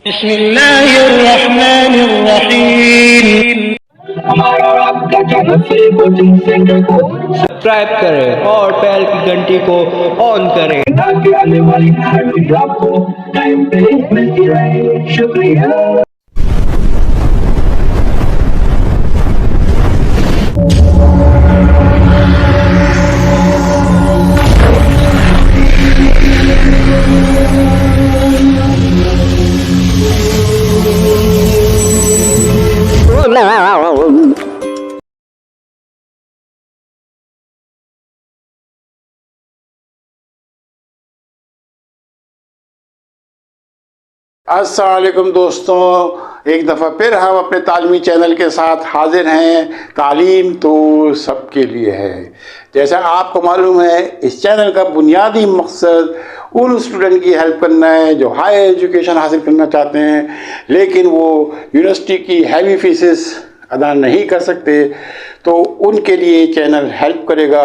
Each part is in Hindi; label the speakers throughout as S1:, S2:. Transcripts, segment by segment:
S1: बिस्मिल्लाहिर्रहमानिर्रहीम।
S2: सब्सक्राइब करें और बेल की घंटी को ऑन करें
S3: ताकि आने वाली हर वीडियो आपको टाइम पे मिलती रहे। शुक्रिया।
S4: अस्सलाम वालेकुम दोस्तों, एक दफ़ा फिर हम अपने तालीमी चैनल के साथ हाजिर हैं। तालीम तो सबके लिए है। जैसा आपको मालूम है, इस चैनल का बुनियादी मकसद उन स्टूडेंट की हेल्प करना है जो हाई एजुकेशन हासिल करना चाहते हैं, लेकिन वो यूनिवर्सिटी की हैवी फीसेस अदा नहीं कर सकते। तो उनके लिए चैनल हेल्प करेगा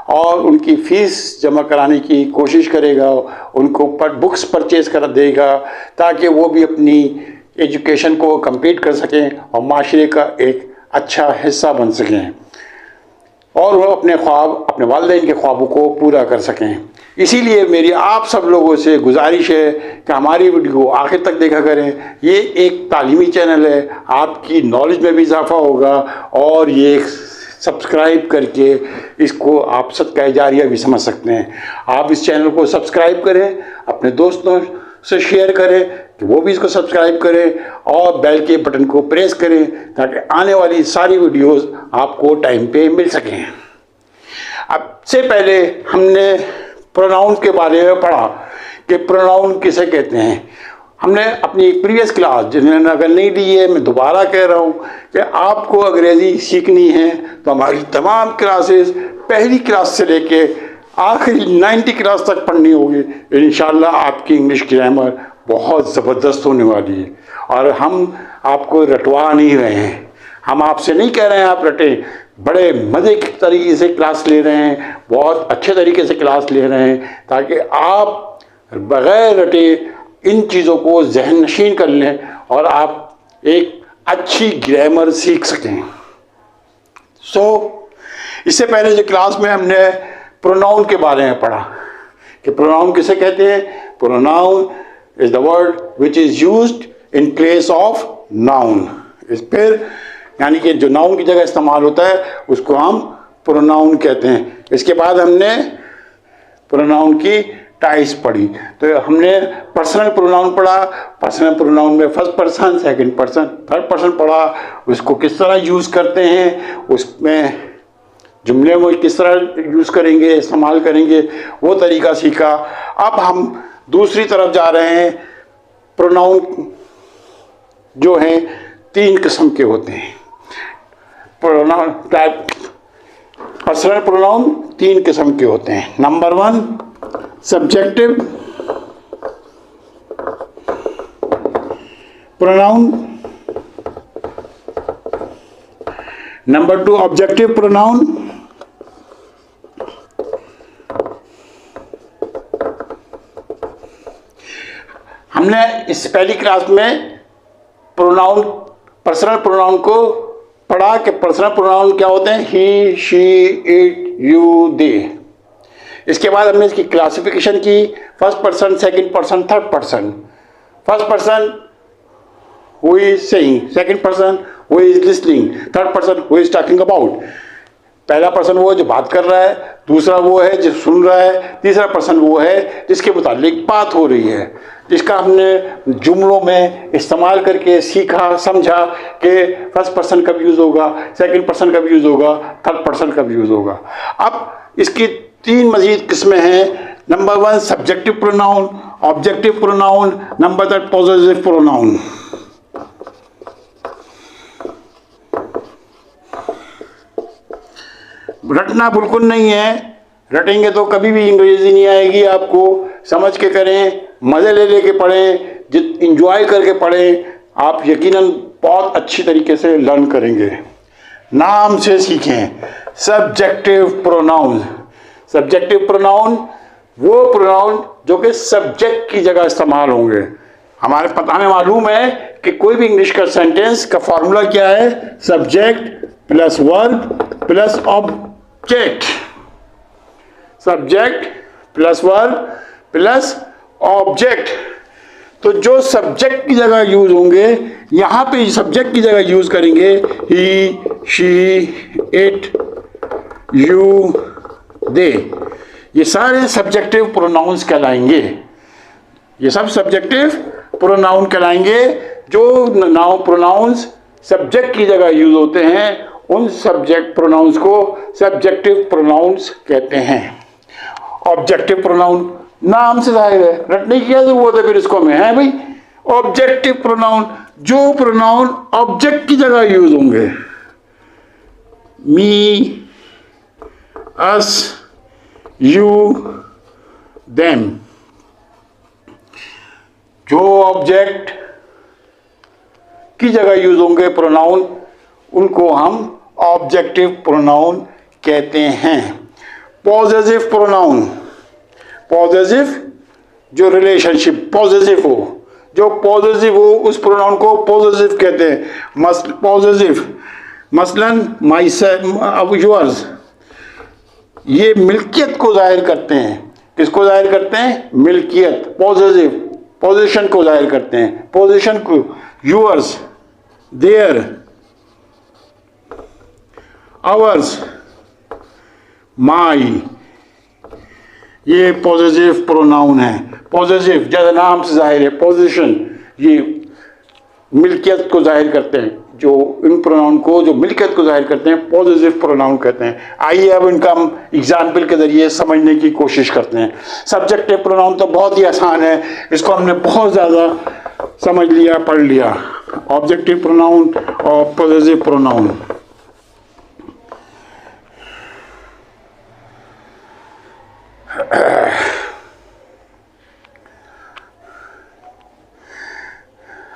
S4: और उनकी फ़ीस जमा कराने की कोशिश करेगा, उनको बुक्स परचेज़ कर देगा ताकि वो भी अपनी एजुकेशन को कंप्लीट कर सकें और माशरे का एक अच्छा हिस्सा बन सकें और वो अपने ख्वाब, अपने वालिदैन के ख्वाबों को पूरा कर सकें। इसीलिए मेरी आप सब लोगों से गुजारिश है कि हमारी वीडियो आखिर तक देखा करें। ये एक तालीमी चैनल है, आपकी नॉलेज में भी इजाफा होगा और ये सब्सक्राइब करके इसको आप सदका जारिया भी समझ सकते हैं। आप इस चैनल को सब्सक्राइब करें, अपने दोस्तों से शेयर करें कि वो भी इसको सब्सक्राइब करें और बेल के बटन को प्रेस करें ताकि आने वाली सारी वीडियोस आपको टाइम पे मिल सकें। अब से पहले हमने प्रोनाउन के बारे में पढ़ा कि प्रोनाउन किसे कहते हैं। हमने अपनी प्रीवियस क्लास, जिन्होंने अगर नहीं ली है, मैं दोबारा कह रहा हूँ कि आपको अंग्रेज़ी सीखनी है तो हमारी तमाम क्लासेस पहली क्लास से लेके आखिरी 90 क्लास तक पढ़नी होगी। इंशाल्लाह आपकी इंग्लिश ग्रामर बहुत ज़बरदस्त होने वाली है और हम आपको रटवा नहीं रहे हैं। हम आपसे नहीं कह रहे हैं आप रटें, बड़े मज़े के तरीके से क्लास ले रहे हैं, बहुत अच्छे तरीके से क्लास ले रहे हैं ताकि आप बग़ैर रटे इन चीज़ों को जहन नशीन कर लें और आप एक अच्छी ग्रामर सीख सकें। इससे पहले जो क्लास में हमने प्रोनाउन के बारे में पढ़ा कि प्रोनाउन किसे कहते हैं। Pronoun is the word which is used in place of noun. इस पर यानी कि जो नाउन की जगह इस्तेमाल होता है उसको हम प्रोनाउन कहते हैं। इसके बाद हमने प्रोनाउन की टाइप्स पढ़ी। तो हमने पर्सनल प्रोनाउन पढ़ा। पर्सनल प्रोनाउन में first person, second person, third person पढ़ा। उसको किस तरह यूज़ करते हैं, उसमें जुमले में किस तरह यूज़ करेंगे, इस्तेमाल करेंगे, वो तरीका सीखा। अब हम दूसरी तरफ जा रहे हैं। प्रोनाउन जो हैं 3 किस्म के होते हैं। प्रोनाउन टाइप पर्सनल प्रोनाउन 3 किस्म के होते हैं। Number 1 subjective pronoun, number 2 objective pronoun, हमने इस पहली क्लास में प्रोनाउन, पर्सनल प्रोनाउन को पढ़ा कि पर्सनल प्रोनाउन क्या होते हैं। ही, शी, इट, यू, दे। इसके बाद हमने इसकी क्लासिफिकेशन की। First person, second person, third person. First person who is saying, second person who is listening, third person who is talking about. पहला पर्सन वो है जो बात कर रहा है, दूसरा वो है जो सुन रहा है, तीसरा पर्सन वो है जिसके मुतालिक बात हो रही है, जिसका हमने जुमलों में इस्तेमाल करके सीखा, समझा कि फर्स्ट पर्सन कब यूज़ होगा, सेकंड पर्सन कब यूज़ होगा, थर्ड पर्सन कब यूज़ होगा। अब इसकी 3 मज़ीद किस्में हैं। Number 1 subjective pronoun, objective pronoun, number 3 positive pronoun. रटना बिल्कुल नहीं है, रटेंगे तो कभी भी अंग्रेज़ी नहीं आएगी आपको। समझ के करें, मज़े ले लेके पढ़ें, इंजॉय करके पढ़ें, आप यकीनन बहुत अच्छी तरीके से लर्न करेंगे। नाम से सीखें सब्जेक्टिव प्रोनाउन। सब्जेक्टिव प्रोनाउन वो प्रोनाउन जो कि सब्जेक्ट की जगह इस्तेमाल होंगे। हमें मालूम है कि कोई भी इंग्लिश का सेंटेंस का फॉर्मूला क्या है, subject plus verb plus object, subject plus verb plus object. तो जो सब्जेक्ट की जगह यूज होंगे, यहां पे सब्जेक्ट की जगह यूज करेंगे ही, शी, इट, यू, दे। ये सारे सब्जेक्टिव प्रोनाउंस कहलाएंगे, ये सब सब्जेक्टिव प्रोनाउन कहलाएंगे। जो नाउन प्रोनाउंस सब्जेक्ट की जगह यूज होते हैं, उन सब्जेक्ट प्रोनाउंस को सब्जेक्टिव प्रोनाउंस कहते हैं। ऑब्जेक्टिव प्रोनाउन नाम से जाहिर है, रटने की क्या जरूरत है फिर इसको में, है भाई। ऑब्जेक्टिव प्रोनाउन, जो प्रोनाउन ऑब्जेक्ट की जगह यूज होंगे, मी, अस, यू, देम। जो ऑब्जेक्ट की जगह यूज होंगे प्रोनाउन, उनको हम ऑब्जेक्टिव प्रोनाउन कहते हैं। पॉजेसिव प्रोनाउन, पॉजेसिव जो रिलेशनशिप पॉजेसिव हो, जो पॉजेसिव हो उस प्रोनाउन को पॉजेसिव कहते हैं। पॉजेसिव मसलन माई सेल्फ, योर्स, ये मिल्कियत को जाहिर करते हैं। किसको जाहिर करते हैं? मिल्कियत, पॉजेसिव, पोजीशन को जाहिर करते हैं। पोजीशन को योर्स, देयर, आवर्स, माई, ये पॉजिटिव प्रोनाउन है। पॉजिटिव जैसे नाम से जाहिर है, पोजीशन ये मिल्कियत को जाहिर करते हैं। जो इन प्रोनाउन को, जो मिल्कियत को जाहिर करते हैं, पॉजिटिव प्रोनाउन कहते हैं। आइए अब इनका हम एग्जाम्पल के जरिए समझने की कोशिश करते हैं। सब्जेक्टिव प्रोनाउन तो बहुत ही आसान है, इसको हमने बहुत ज़्यादा समझ लिया, पढ़ लिया। ऑब्जेक्टिव प्रोनाउन और पॉजिटिव प्रोनाउन।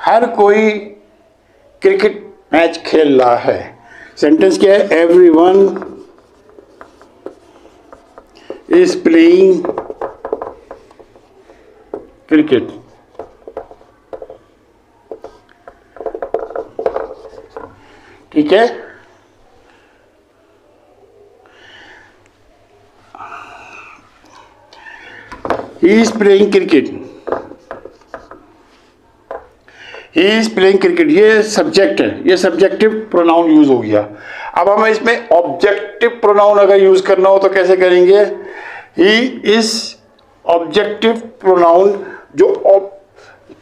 S4: हर कोई क्रिकेट मैच खेल रहा है। सेंटेंस क्या है? Everyone is playing cricket. ठीक है, he is playing cricket, he is playing cricket, ये सब्जेक्ट है, ये सब्जेक्टिव प्रोनाउन यूज हो गया। अब हमें इसमें ऑब्जेक्टिव प्रोनाउन अगर यूज करना हो तो कैसे करेंगे? ही इज ऑब्जेक्टिव प्रोनाउन, जो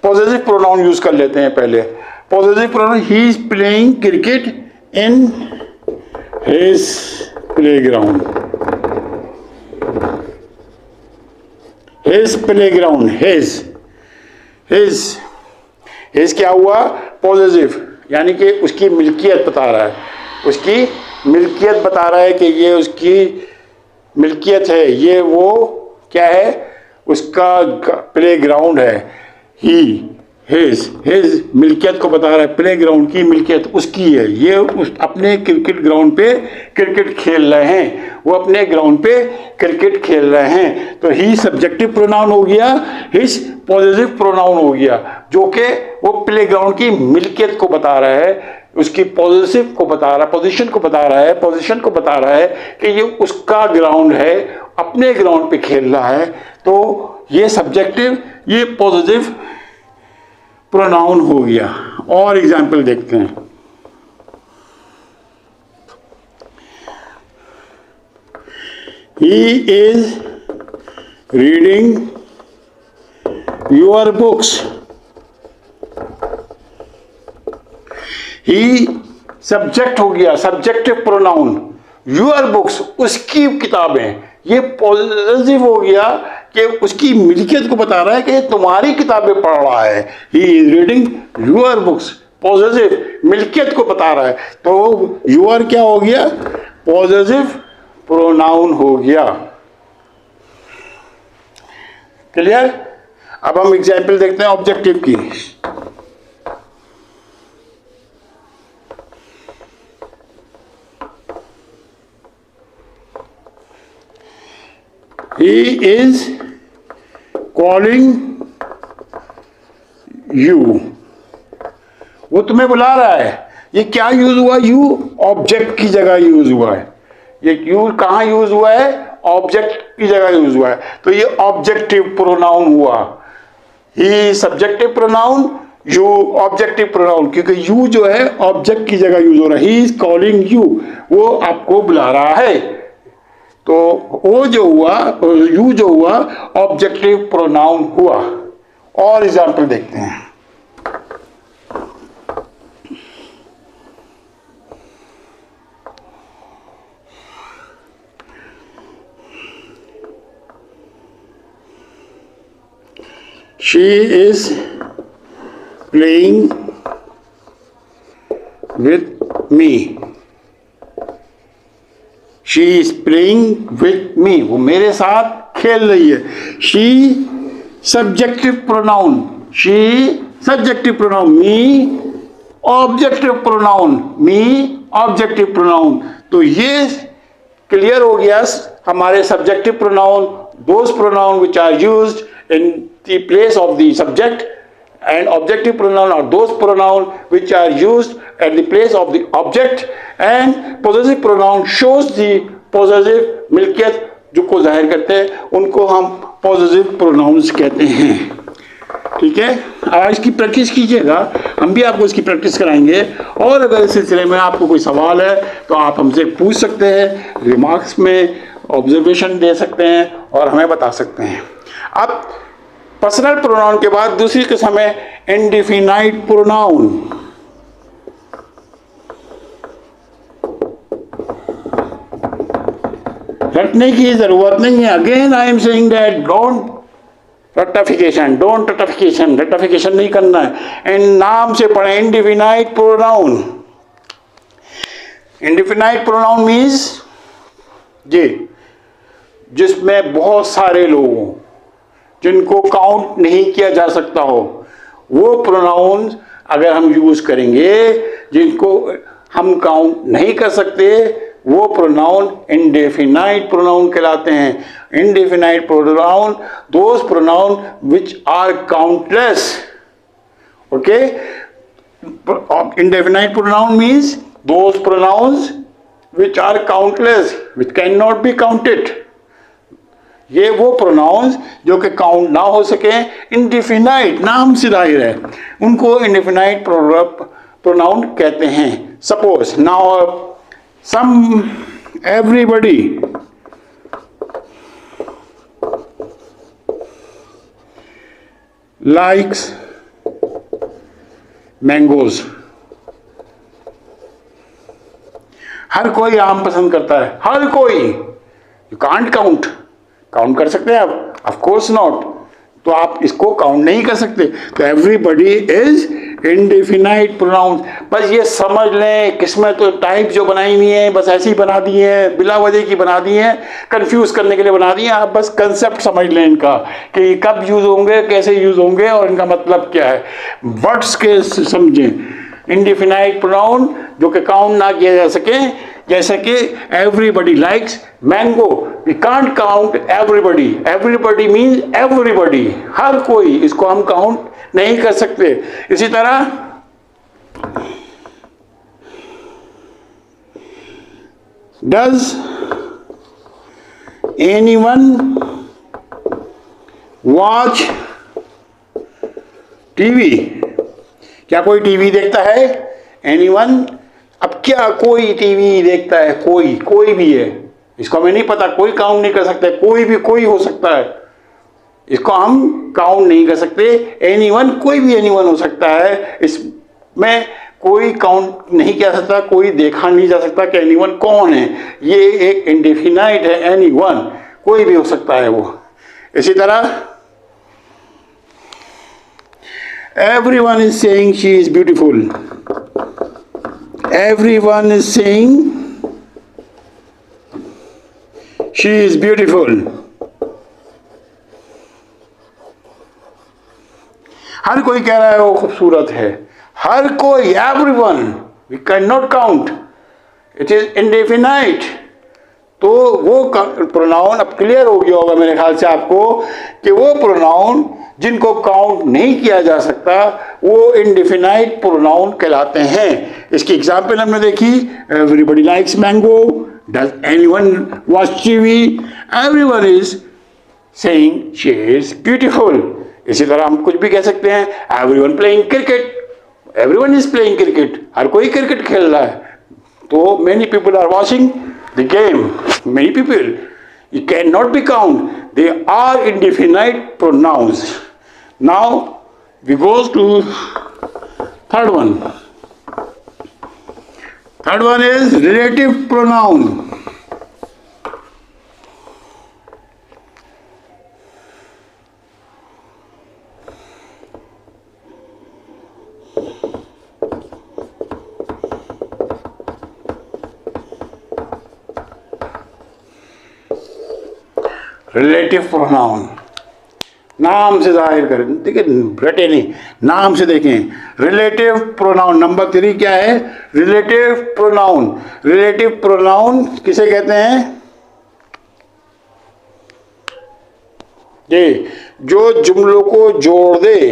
S4: पॉजिटिव प्रोनाउन यूज कर लेते हैं पहले। Positive pronoun, he is playing cricket in his playground. His playground, his क्या हुआ? पॉजिटिव, यानी कि उसकी मिल्कियत बता रहा है, उसकी मिल्कियत बता रहा है कि ये उसकी मिल्कियत है, ये वो क्या है? उसका प्लेग्राउंड है। ही, हिज मिल्कियत को बता रहा है, प्लेग्राउंड की मिल्कियत उसकी है, ये उस अपने क्रिकेट ग्राउंड पे क्रिकेट खेल रहे हैं, वो अपने ग्राउंड पे क्रिकेट खेल रहे हैं। तो ही सब्जेक्टिव प्रोनाउन हो गया, हिज पॉजिटिव प्रोनाउन हो गया, जो कि वो प्लेग्राउंड की मिल्कियत को बता रहा है, उसकी पॉजिटिव को बता रहा है, पोजीशन को बता रहा है, पोजीशन को बता रहा है कि ये उसका ग्राउंड है, अपने ग्राउंड पे खेल रहा है। तो ये सब्जेक्टिव, ये पॉजिटिव प्रोनाउन हो गया। और एग्जाम्पल देखते हैं। He is reading your books. He subject हो गया, सब्जेक्टिव प्रोनाउन, योर बुक्स, उसकी किताबें। ये पॉजिटिव हो गया कि उसकी मिल्कियत को बता रहा है कि तुम्हारी किताबें पढ़ रहा है। He is reading your books, positive, मिल्कियत को बता रहा है। तो योर क्या हो गया? पॉजिटिव प्रोनाउन हो गया। क्लियर? अब हम एग्जाम्पल देखते हैं ऑब्जेक्टिव की। He is calling यू, वो तुम्हें बुला रहा है। ये क्या यूज हुआ? यू ऑब्जेक्ट की जगह यूज हुआ है। ये यू कहाँ यूज हुआ है? ऑब्जेक्ट की जगह यूज हुआ है, तो ये ऑब्जेक्टिव प्रोनाउन हुआ। He subjective pronoun, you objective pronoun, क्योंकि यू जो है ऑब्जेक्ट की जगह यूज हो रहा है। ही इज कॉलिंग यू, वो आपको बुला रहा है। तो वो जो हुआ, यू जो हुआ, ऑब्जेक्टिव प्रोनाउन हुआ। और एग्जाम्पल देखते हैं। She is playing with me. She is playing with me. वो मेरे साथ खेल रही है। She subjective pronoun. She subjective pronoun. Me objective pronoun. Me objective pronoun. तो ये क्लियर हो गया हमारे subjective pronoun, those pronoun which are used in the place of the subject, and objective pronoun are those pronoun which are used at the place of the object, and possessive pronoun shows the possessive मिल्कियत जो को जाहिर करते हैं, उनको हम possessive pronouns कहते हैं। ठीक है, आज इसकी प्रैक्टिस कीजिएगा, हम भी आपको इसकी प्रैक्टिस कराएंगे। और अगर इस सिलसिले में आपको कोई सवाल है तो आप हमसे पूछ सकते हैं, रिमार्क्स में ऑब्जर्वेशन दे सकते हैं और हमें बता सकते हैं। अब पर्सनल प्रोनाउन के बाद दूसरी किस्म है इंडेफिनाइट प्रोनाउन। रटने की जरूरत नहीं है। Again I am saying that don't रटिफिकेशन नहीं करना है। इन नाम से पढ़े indefinite pronoun. Indefinite pronoun means जी जिसमें बहुत सारे लोग हों, जिनको काउंट नहीं किया जा सकता हो, वो प्रोनाउन अगर हम यूज करेंगे, जिनको हम काउंट नहीं कर सकते, वो प्रोनाउन इंडेफिनाइट प्रोनाउन कहलाते हैं। Indefinite pronoun those pronoun which are countless. Okay, indefinite pronoun means those pronouns which are countless, which can not be counted. ये वो प्रोनाउंस जो कि काउंट ना हो सके, इंडेफिनाइट, नाम से जाहिर है, उनको इंडेफिनाइट प्रोनाउन कहते हैं। Suppose now some everybody likes mangoes. हर कोई आम पसंद करता है, हर कोई। यू कांट काउंट कर सकते हैं आप? Of course not. तो आप इसको काउंट नहीं कर सकते। तो एवरीबडी इज इंडेफिनाइट प्रोनाउन। बस ये समझ लें, किस्में तो टाइप जो बनाई हुई है बस ऐसी बना दी है, बिला वजह की बना दी है, कंफ्यूज करने के लिए बना दी है। आप बस कंसेप्ट समझ लें इनका कि कब यूज होंगे, कैसे यूज होंगे और इनका मतलब क्या है। वर्ड्स के समझें। इंडेफिनाइट प्रोनाउन जो कि काउंट ना किया जा सके, जैसे कि everybody likes mango, we can't count everybody. Everybody means everybody, हर कोई, इसको हम काउंट नहीं कर सकते। इसी तरह डज एनीवन वॉच टीवी? क्या कोई टीवी देखता है? एनीवन, अब क्या कोई टीवी देखता है? कोई भी है, इसको हमें नहीं पता, कोई काउंट नहीं कर सकता। कोई भी कोई हो सकता है, इसको हम काउंट नहीं कर सकते। एनीवन, कोई भी एनीवन हो सकता है, इसमें कोई काउंट नहीं किया सकता, कोई देखा नहीं जा सकता कि एनीवन कौन है। ये एक इंडेफिनाइट है, एनीवन, कोई भी हो सकता है वो। इसी तरह everyone is saying she is beautiful. Everyone is saying she is beautiful. हर कोई कह रहा है वो खूबसूरत है, हर कोई, everyone, we cannot count, it is indefinite। तो वो प्रोनाउन अब क्लियर हो गया होगा मेरे ख्याल से आपको कि वो प्रोनाउन जिनको काउंट नहीं किया जा सकता वो इंडिफिनाइट प्रोनाउन कहलाते हैं। इसकी एग्जाम्पल हमने देखी, everybody likes mango, does anyone watch TV, everyone is saying she is beautiful. इसी तरह हम कुछ भी कह सकते हैं, everyone playing cricket, everyone is playing cricket, हर कोई क्रिकेट खेल रहा है। तो many people are watching the game, many people, you cannot be count, they are indefinite pronouns. Now we go to third one. Third one is relative pronoun. Relative pronoun, नाम से जाहिर करें, देखिए रटे नहीं, नाम से देखें। रिलेटिव प्रोनाउन नंबर 3 क्या है? Relative pronoun. रिलेटिव प्रोनाउन किसे कहते हैं? ये जो जुमलों को जोड़ दे,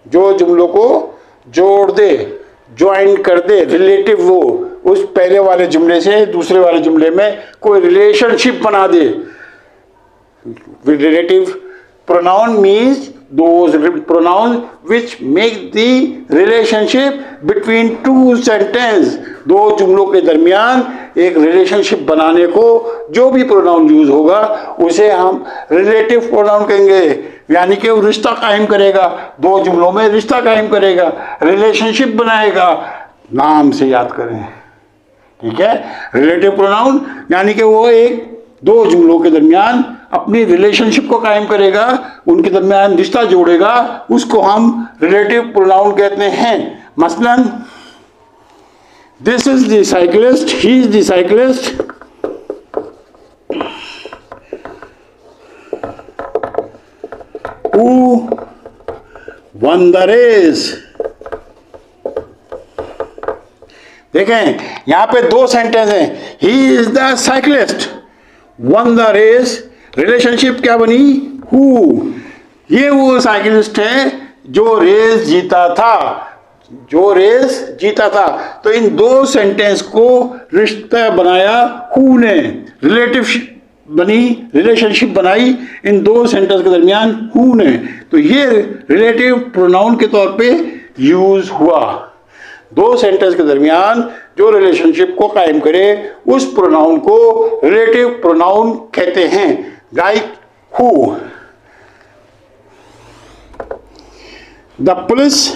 S4: जो जुमलों को जोड़ दे, ज्वाइन कर दे, रिलेटिव, वो उस पहले वाले जुमले से दूसरे वाले जुमले में कोई रिलेशनशिप बना दे। Relative pronoun means those pronouns which make the relationship between two sentences, दो जुमलों के दरमियान एक रिलेशनशिप बनाने को जो भी प्रोनाउन यूज होगा उसे हम रिलेटिव प्रोनाउन कहेंगे। यानी कि वो रिश्ता कायम करेगा, दो जुमलों में रिश्ता कायम करेगा, रिलेशनशिप बनाएगा। नाम से याद करें, ठीक है? रिलेटिव प्रोनाउन यानी कि वो एक दो जुमलों के दरमियान अपनी रिलेशनशिप को कायम करेगा, उनके दरमियान रिश्ता जोड़ेगा, उसको हम रिलेटिव प्रोनाउन कहते हैं। मसलन, this is the cyclist, he is the cyclist, who won the race. देखें यहां पे दो सेंटेंस हैं, he is the cyclist, won the race, relationship क्या बनी? हु, ये वो साइकिलिस्ट है जो रेस जीता था, जो रेस जीता था। तो इन दो सेंटेंस को रिश्ता बनाया हु ने, रिलेटिव बनी, रिलेशनशिप बनाई इन दो सेंटेंस के दरमियान हु ने। तो ये रिलेटिव प्रोनाउन के तौर पे यूज हुआ। दो सेंटेंस के दरमियान जो रिलेशनशिप को कायम करे उस प्रोनाउन को रिलेटिव प्रोनाउन कहते हैं। Like who, the police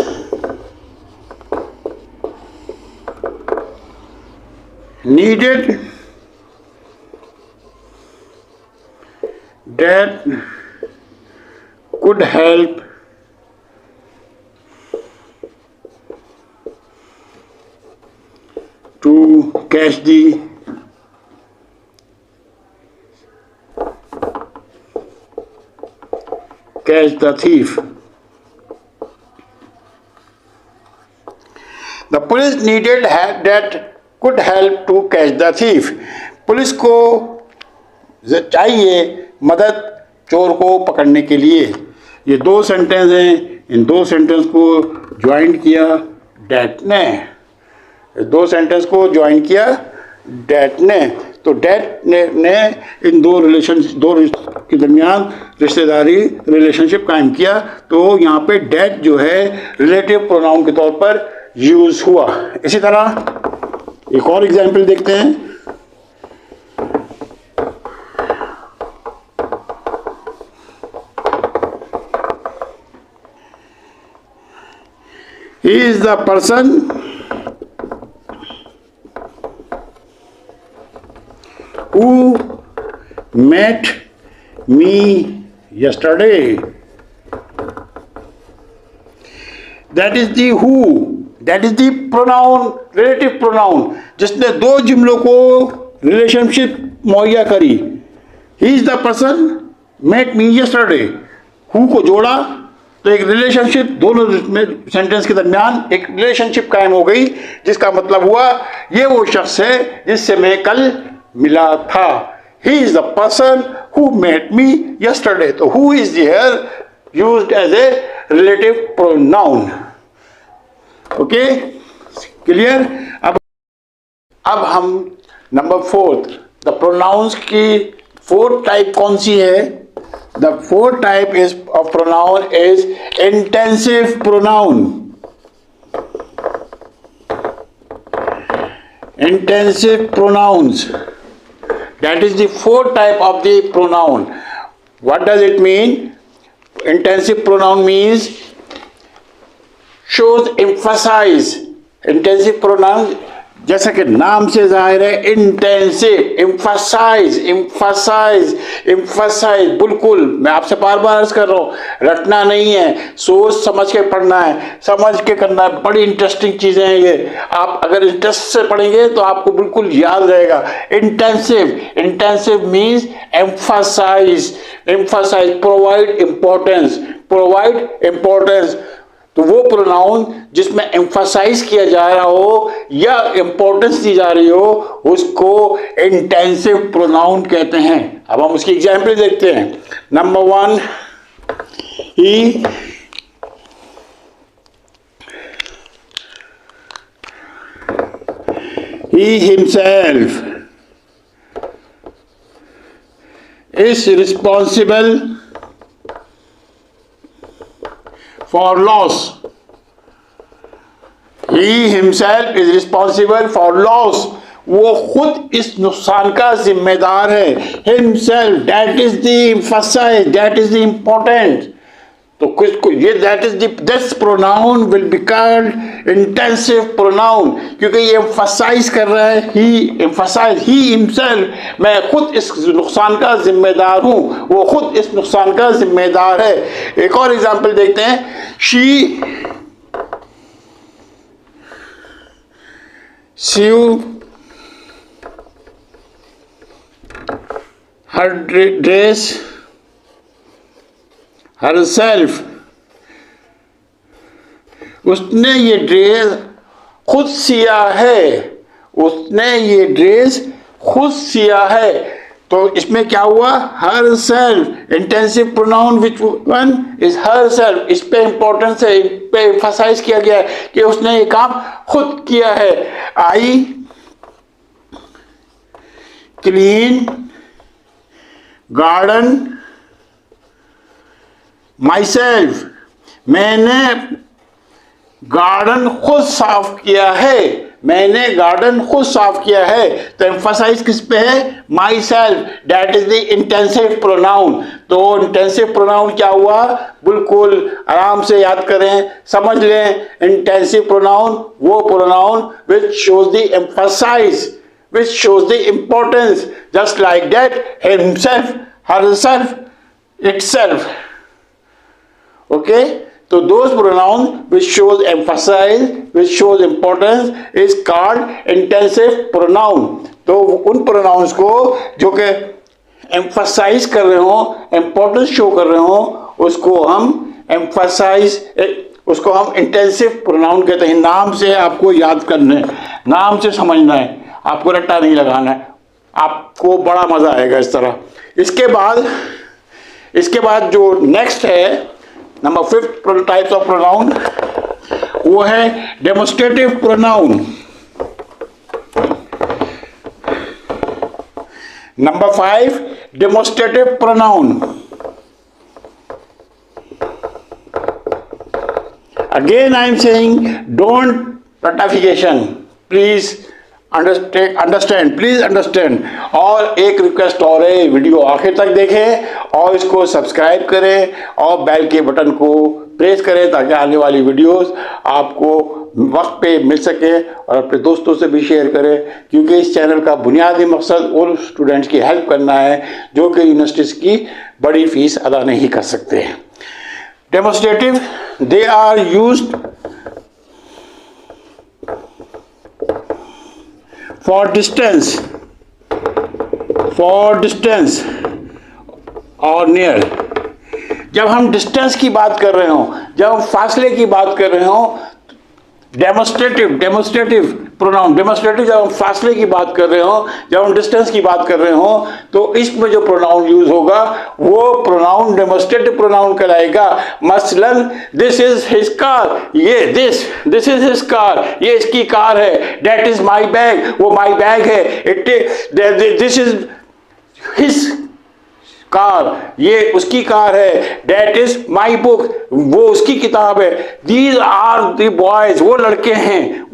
S4: needed that could help to catch the thief. The police needed that could help to catch the thief. Police को चाहिए मदद चोर को पकड़ने के लिए। ये दो सेंटेंस हैं, इन दो सेंटेंस को ज्वाइन किया डैट ने, दो सेंटेंस को ज्वाइन किया डैट ने। तो डैट ने इन दो के दरमियान रिश्तेदारी रिलेशनशिप कायम किया। तो यहाँ पे डैट जो है रिलेटिव प्रोनाउन के तौर पर यूज हुआ। इसी तरह एक और एग्जाम्पल देखते हैं। He is the person who met me yesterday. That is the who, that is the pronoun, relative pronoun, जिसने दो जुमलों को रिलेशनशिप मुहैया करी। He is the person met me yesterday. who को जोड़ा तो एक रिलेशनशिप, दोनों सेंटेंस के दरमियान एक रिलेशनशिप कायम हो गई, जिसका मतलब हुआ ये वो शख्स है जिससे मैं कल मिला था। He is the person who met me yesterday. तो who is here used as a relative pronoun. Okay, clear? अब हम नंबर 4 द प्रोनाउंस की 4th टाइप कौन सी है? The 4th type is of pronoun is intensive pronoun. Intensive pronouns, that is the 4th type of the pronoun. What does it mean? Intensive pronoun means shows emphasize. Intensive pronoun जैसा कि नाम से जाहिर है, इंटेंसिव, एम्फसाइज, एम्फसाइज, एम्फसाइज. बिल्कुल, मैं आपसे बार बार अर्ज कर रहा हूँ, रटना नहीं है, सोच समझ के पढ़ना है, समझ के करना है. बड़ी इंटरेस्टिंग चीज़ें हैं ये. आप अगर इंटरेस्ट से पढ़ेंगे तो आपको बिल्कुल याद रहेगा. Intensive, intensive means emphasize, emphasize, provide importance, provide importance. तो वो प्रोनाउन जिसमें एम्फसाइज किया जा रहा हो या इम्पोर्टेंस दी जा रही हो उसको इंटेंसिव प्रोनाउन कहते हैं. अब हम उसकी एग्जाम्पल देखते हैं. Number 1, he himself is responsible for loss. He himself is responsible for loss. वो खुद इस नुकसान का जिम्मेदार है. Himself, that is the emphasize, that is the important. तो किसको ये that is the this pronoun will be called intensive pronoun क्योंकि ये emphasize कर रहा है. He emphasize, he himself, मैं खुद इस नुकसान का जिम्मेदार हूँ, वो खुद इस नुकसान का जिम्मेदार है. एक और एग्जाम्पल देखते हैं. She her dress herself. उसने ये ड्रेस खुद सिया है, उसने ये ड्रेस खुद सिया है. तो इसमें क्या हुआ? herself, intensive pronoun which one is herself. इस पे इंपॉर्टेंस है, इस पे एम्फसाइज किया गया है कि उसने ये काम खुद किया है. आई क्लीन गार्डन myself, मैंने गार्डन खुद साफ किया है, मैंने गार्डन खुद साफ किया है. तो एम्फसाइज किस पे है? Myself. That is the intensive pronoun. तो इंटेंसिव प्रोनाउन क्या हुआ? बिल्कुल आराम से याद करें, समझ लें. इंटेंसिव प्रोनाउन वो pronoun which shows the emphasize, which shows the importance, just like that himself, herself, itself. Okay, so those pronouns which shows emphasize, which shows importance is called intensive pronoun. तो उन pronouns को जो कि emphasize कर रहे हो, importance show कर रहे हो, उसको हम emphasize, उसको हम intensive pronoun कहते हैं. नाम से आपको याद करना है, नाम से समझना है, आपको रट्टा नहीं लगाना है, आपको बड़ा मजा आएगा इस तरह. इसके बाद जो नेक्स्ट है, number 5th types of pronoun, वो है demonstrative pronoun. Number 5 demonstrative pronoun. Again I am saying don't ratification, please understand, please understand. और एक रिक्वेस्ट और है, वीडियो आखिर तक देखें और इसको सब्सक्राइब करें और बेल के बटन को प्रेस करें ताकि आने वाली वीडियोस आपको वक्त पे मिल सके. और अपने दोस्तों से भी शेयर करें क्योंकि इस चैनल का बुनियादी मकसद उन स्टूडेंट्स की हेल्प करना है जो कि यूनिवर्सिटीज़ की बड़ी फीस अदा नहीं कर सकते हैं. Demonstrative, they are used for distance or near. जब हम डिस्टेंस की बात कर रहे हो, जब हम फासले की बात कर रहे हो, डेमोस्ट्रेटिव प्रोनाउन। डेमोस्ट्रेटिव जब हम फासले की बात कर रहे हो, जब हम डिस्टेंस की बात कर रहे हो, तो इसमें जो प्रोनाउन यूज होगा वो प्रोनाउन डेमोस्ट्रेटिव प्रोनाउन कहलाएगा। मसलन दिस इज हिज कार, ये दिस इज हिज कार, ये इसकी कार है। दैट इज माई बैग, वो माई बैग है। दिस इज हिज कार, ये उसकी कार है। दैट इज माई बुक, वो उसकी किताब है। दीज आर द बॉयज, वो लड़के हैं।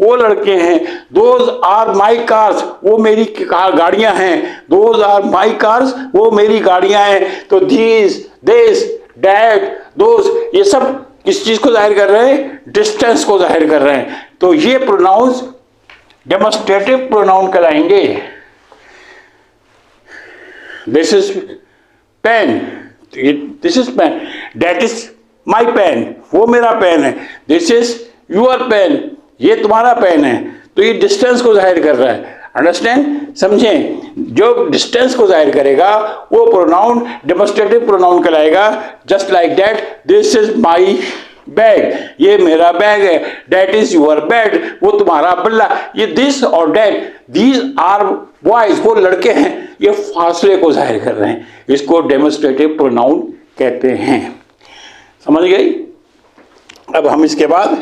S4: दोज आर माई कार्स, वो मेरी गाड़ियां हैं। दोज आर माई कार्स, वो मेरी गाड़ियां हैं। तो दीज, दिस, दैट, दोज, ये सब किस चीज को जाहिर कर रहे हैं? डिस्टेंस को जाहिर कर रहे हैं। तो ये प्रोनाउंस डेमोस्ट्रेटिव प्रोनाउन कहलाएंगे। This is pen, this is pen. That is my pen, वो मेरा पेन है। दिस इज यूर पेन, ये तुम्हारा पेन है। तो ये डिस्टेंस को जाहिर कर रहा है। अंडरस्टैंड, समझें? जो डिस्टेंस को जाहिर करेगा वो प्रोनाउन डेमोस्ट्रेटिव प्रोनाउन कहलाएगा। Just like that, this is my bag, ये मेरा बैग है। दैट इज यूर बेड, वो तुम्हारा बल्ला। ये दिस और दैट, दीज आर बॉयज, वो लड़के हैं। ये फासले को जाहिर कर रहे हैं। इसको डेमोस्ट्रेटिव प्रोनाउन कहते हैं। समझ गई? अब हम इसके बाद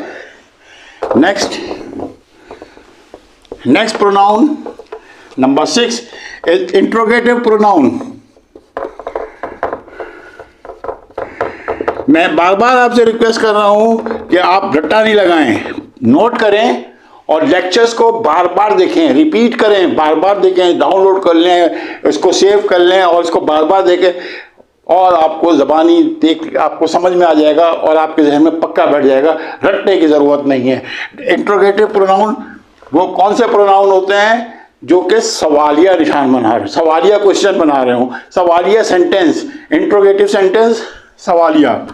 S4: next pronoun number 6 is interrogative pronoun. मैं बार बार आपसे रिक्वेस्ट कर रहा हूं कि आप रट्टा नहीं लगाएं, नोट करें और लेक्चर्स को बार बार देखें, रिपीट करें, बार बार देखें, डाउनलोड कर लें, इसको सेव कर लें और इसको बार बार देखें, और आपको ज़बानी देख आपको समझ में आ जाएगा और आपके जहन में पक्का बैठ जाएगा। रटने की ज़रूरत नहीं है। इंट्रोगेटिव प्रोनाउन वो कौन से प्रोनाउन होते हैं? जो कि सवालिया निशान बना रहे, सवालिया क्वेश्चन बना रहे हो, सवालिया सेंटेंस। इंट्रोगेटिव सेंटेंस, सवालिया।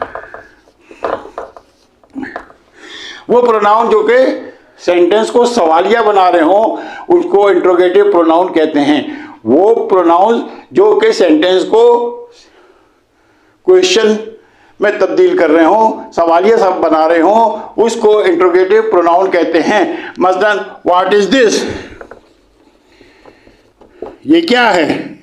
S4: वो प्रोनाउन जो कि सेंटेंस को सवालिया बना रहे हो उसको इंट्रोगेटिव प्रोनाउन कहते हैं। वो प्रोनाउन जो कि सेंटेंस को क्वेश्चन में तब्दील कर रहे हो, सवालिया सब बना रहे हो, उसको इंट्रोगेटिव प्रोनाउन कहते हैं। मसलन व्हाट इज दिस, ये क्या है?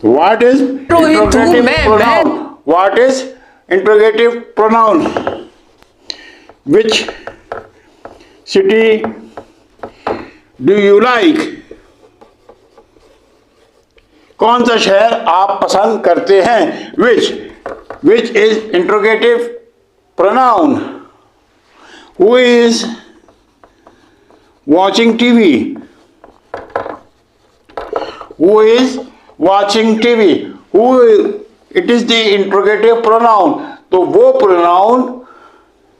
S4: What is interrogative pronoun? What is interrogative pronoun? Which city do you like? कौन सा शहर आप पसंद करते हैं? Which is interrogative pronoun. Who is watching TV? Who is watching TV? Who, it is the interrogative pronoun. तो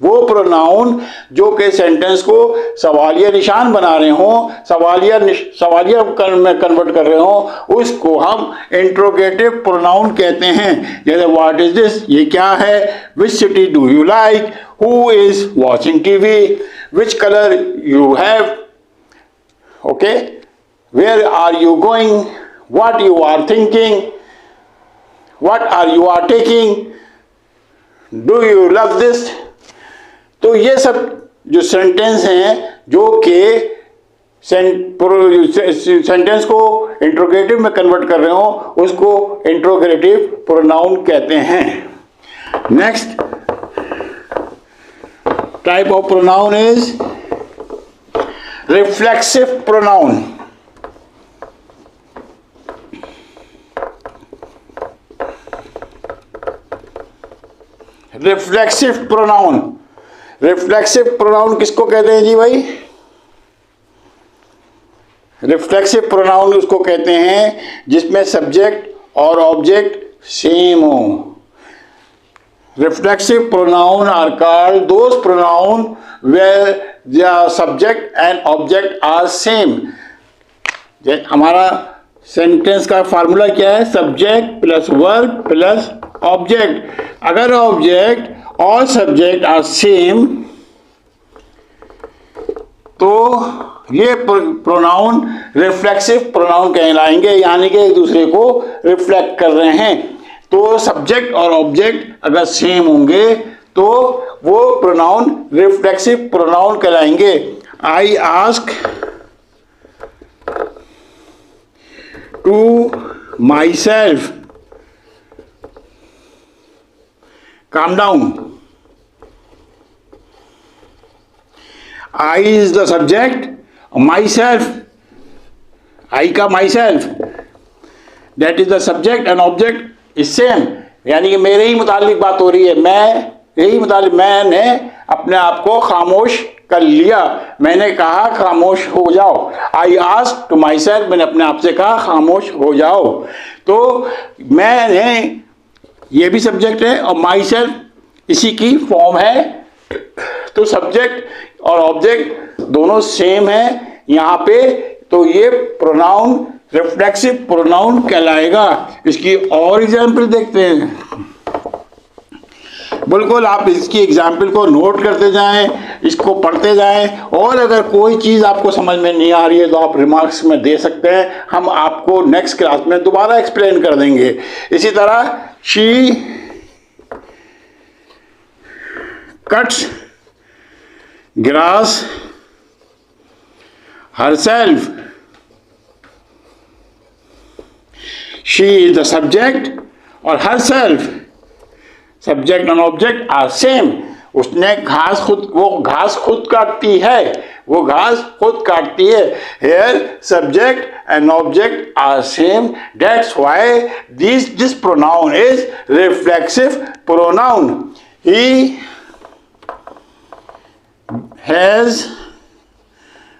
S4: वो प्रोनाउन जो कि सेंटेंस को सवालिया निशान बना रहे हो, सवालिया में कन्वर्ट कर रहे हो, उसको हम इंट्रोगेटिव प्रोनाउन कहते हैं। जैसे व्हाट इज दिस, ये क्या है? Which city do you like? Who is watching TV? Which colour you have? Okay, where are you going? What you are thinking? What are you are taking? Do you love this? तो ये सब जो सेंटेंस हैं जो कि सेंटेंस को इंट्रोगेटिव में कन्वर्ट कर रहे हो उसको इंट्रोगेटिव प्रोनाउन कहते हैं। Next type of pronoun is reflexive pronoun. Reflexive pronoun, reflexive pronoun किसको कहते हैं जी भाई? रिफ्लेक्सिव प्रोनाउन उसको कहते हैं जिसमें सब्जेक्ट और ऑब्जेक्ट सेम हो। Reflexive pronoun are called those pronoun where the subject and object are same. हमारा सेंटेंस का फार्मूला क्या है? Subject plus verb plus object. अगर ऑब्जेक्ट और सब्जेक्ट आर सेम तो ये प्रोनाउन रिफ्लेक्सिव प्रोनाउन कहलाएंगे, यानी कि एक दूसरे को रिफ्लेक्ट कर रहे हैं। तो सब्जेक्ट और ऑब्जेक्ट अगर सेम होंगे तो वो प्रोनाउन रिफ्लेक्सिव प्रोनाउन कहलाएंगे। I ask to my self, calm down. I is the subject, myself, I का myself, that is the subject and object is same, यानी कि मेरे ही मुतालिक बात हो रही है, मैं यही मुतालिक, मैंने अपने आप को खामोश कर लिया, मैंने कहा खामोश हो जाओ। I ask to my self, मैंने अपने आप से कहा खामोश हो जाओ। तो मैंने, ये भी सब्जेक्ट है और माई सेल्फ इसी की फॉर्म है। तो सब्जेक्ट और ऑब्जेक्ट दोनों सेम है यहाँ पे, तो ये प्रोनाउन रिफ्लेक्सिव प्रोनाउन कहलाएगा। इसकी और एग्जाम्पल देखते हैं। बिल्कुल आप इसकी एग्जाम्पल को नोट करते जाएं, इसको पढ़ते जाएं, और अगर कोई चीज़ आपको समझ में नहीं आ रही है तो आप रिमार्क्स में दे सकते हैं, हम आपको नेक्स्ट क्लास में दोबारा एक्सप्लेन कर देंगे। इसी तरह she cuts grass herself, she is the subject और herself, subject and object are same। उसने घास खुद, वो घास खुद काटती है, वो घास खुद काटती है। Here subject and object are same, that's why this pronoun is reflexive pronoun। He has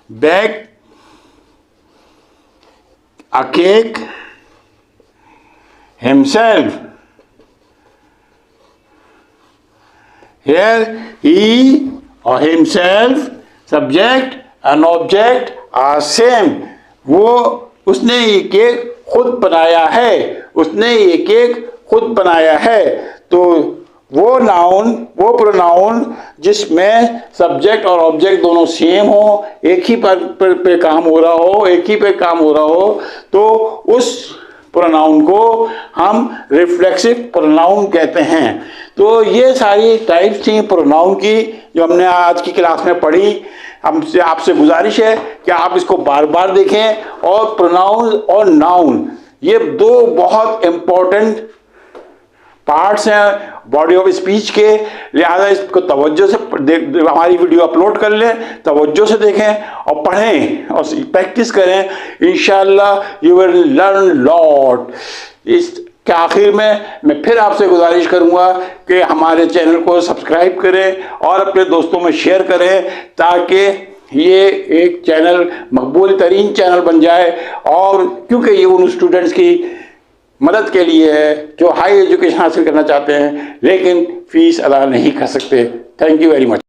S4: baked a cake himself। Here he or himself, subject and object are same। वो, उसने ये केक खुद बनाया है, उसने ये केक खुद बनाया है। तो वो नाउन, वो प्रोनाउन जिसमें सब्जेक्ट और ऑब्जेक्ट दोनों सेम हो, एक ही पे काम हो रहा हो, एक ही पे काम हो रहा हो, तो उस प्रोनाउन को हम रिफ्लेक्सिव प्रोनाउन कहते हैं। तो ये सारी टाइप्स थी प्रोनाउन की जो हमने आज की क्लास में पढ़ी। हमसे आपसे गुजारिश है कि आप इसको बार बार देखें। और प्रोनाउन और नाउन ये दो बहुत इम्पोर्टेंट पार्ट्स हैं बॉडी ऑफ स्पीच के, लिहाजा इसको तवज्जो से हमारी वीडियो अपलोड कर लें, तवज्जो से देखें और पढ़ें और प्रैक्टिस करें। इंशाल्लाह यू विल लर्न लॉट। इसके आखिर में मैं फिर आपसे गुजारिश करूंगा कि हमारे चैनल को सब्सक्राइब करें और अपने दोस्तों में शेयर करें, ताकि ये एक चैनल मकबूल तरीन चैनल बन जाए। और क्योंकि ये उन स्टूडेंट्स की मदद के लिए है जो हाई एजुकेशन हासिल करना चाहते हैं लेकिन फीस अदा नहीं कर सकते। Thank you very much.